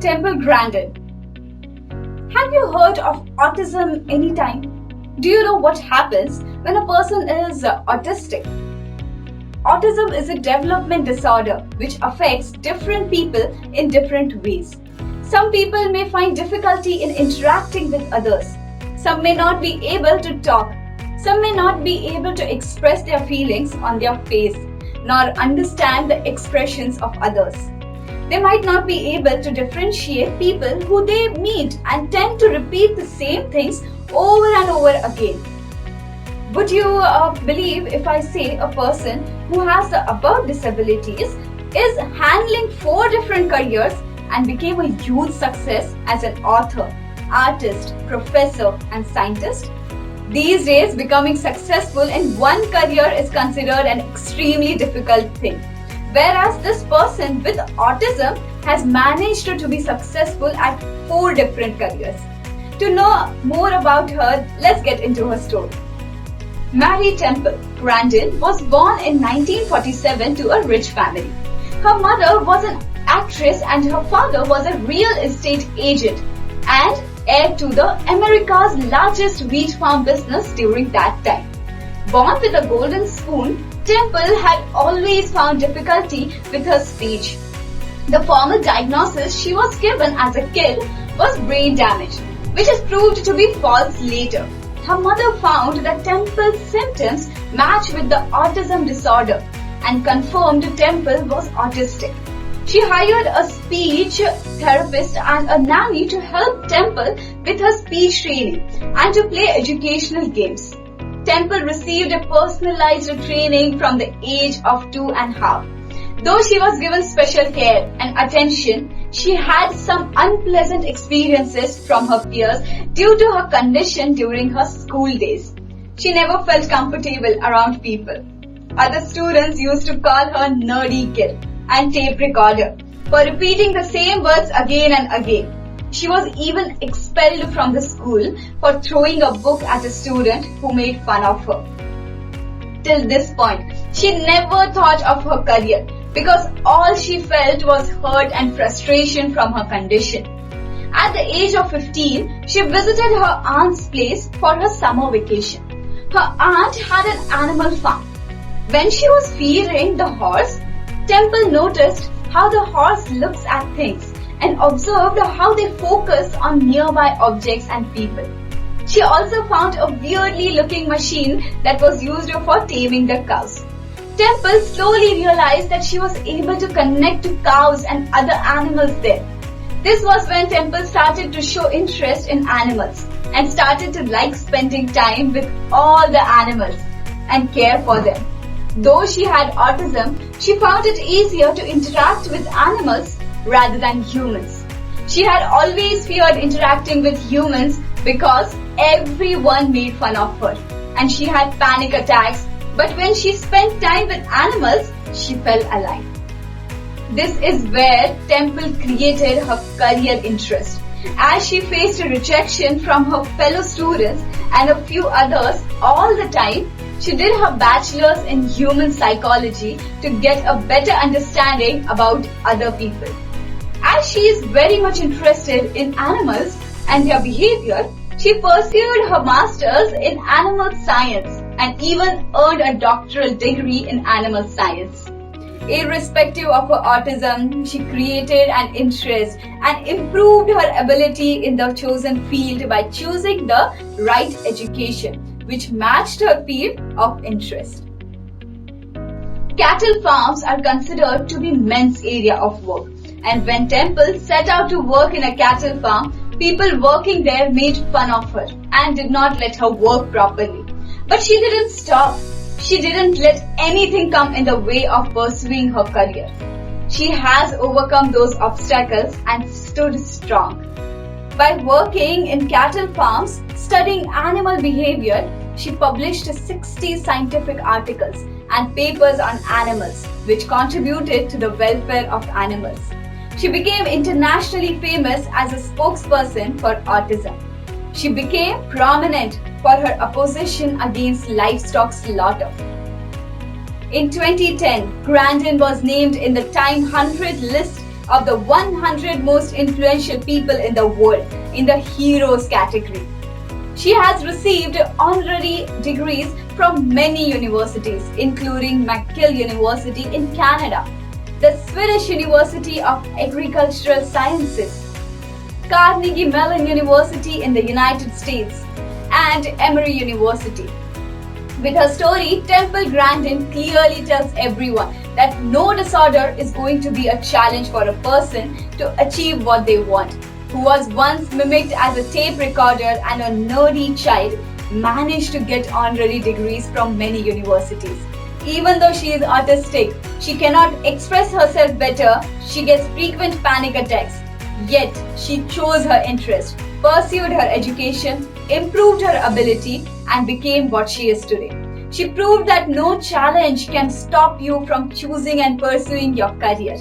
Temple Grandin. Have you heard of autism anytime? Do you know what happens when a person is autistic? Autism is a development disorder which affects different people in different ways. Some people may find difficulty in interacting with others. Some may not be able to talk. Some may not be able to express their feelings on their face, nor understand the expressions of others. They might not be able to differentiate people who they meet and tend to repeat the same things over and over again. Would you believe if I say a person who has the above disabilities is handling 4 different careers and became a huge success as an author, artist, professor and scientist? These days, becoming successful in one career is considered an extremely difficult thing. Whereas this person with autism has managed to be successful at 4 different careers. To know more about her, let's get into her story. Mary Temple Grandin was born in 1947 to a rich family. Her mother was an actress and her father was a real estate agent and heir to the America's largest wheat farm business during that time. Born with a golden spoon, Temple had always found difficulty with her speech. The formal diagnosis she was given as a kid was brain damage, which is proved to be false later. Her mother found that Temple's symptoms matched with the autism disorder and confirmed Temple was autistic. She hired a speech therapist and a nanny to help Temple with her speech training and to play educational games. Temple received a personalized training from the age of 2.5. Though she was given special care and attention, she had some unpleasant experiences from her peers due to her condition during her school days. She never felt comfortable around people. Other students used to call her nerdy kid and tape recorder for repeating the same words again and again. She was even expelled from the school for throwing a book at a student who made fun of her. Till this point, she never thought of her career because all she felt was hurt and frustration from her condition. At the age of 15, she visited her aunt's place for her summer vacation. Her aunt had an animal farm. When she was feeding the horse, Temple noticed how the horse looks at things and observed how they focus on nearby objects and people. She also found a weirdly looking machine that was used for taming the cows. Temple slowly realized that she was able to connect to cows and other animals there. This was when Temple started to show interest in animals and started to like spending time with all the animals and care for them. Though she had autism, she found it easier to interact with animals rather than humans. She had always feared interacting with humans because everyone made fun of her and she had panic attacks, but when she spent time with animals, she felt alive. This is where Temple created her career interest. As she faced rejection from her fellow students and a few others all the time, she did her bachelor's in human psychology to get a better understanding about other people. As she is very much interested in animals and their behavior, she pursued her master's in animal science and even earned a doctoral degree in animal science. Irrespective of her autism, she created an interest and improved her ability in the chosen field by choosing the right education, which matched her field of interest. Cattle farms are considered to be men's area of work, and when Temple set out to work in a cattle farm, people working there made fun of her and did not let her work properly. But she didn't stop. She didn't let anything come in the way of pursuing her career. She has overcome those obstacles and stood strong. By working in cattle farms, studying animal behavior, she published 60 scientific articles and papers on animals, which contributed to the welfare of animals. She became internationally famous as a spokesperson for autism. She became prominent for her opposition against livestock slaughter. In 2010, Grandin was named in the Time 100 list of the 100 most influential people in the world in the heroes category. She has received honorary degrees from many universities, including McGill University in Canada, the Swedish University of Agricultural Sciences, Carnegie Mellon University in the United States, and Emory University. With her story, Temple Grandin clearly tells everyone that no disorder is going to be a challenge for a person to achieve what they want. Who was once mimicked as a tape recorder and a nerdy child, managed to get honorary degrees from many universities. Even though she is autistic, she cannot express herself better, she gets frequent panic attacks. Yet, she chose her interest, pursued her education, improved her ability, and became what she is today. She proved that no challenge can stop you from choosing and pursuing your career.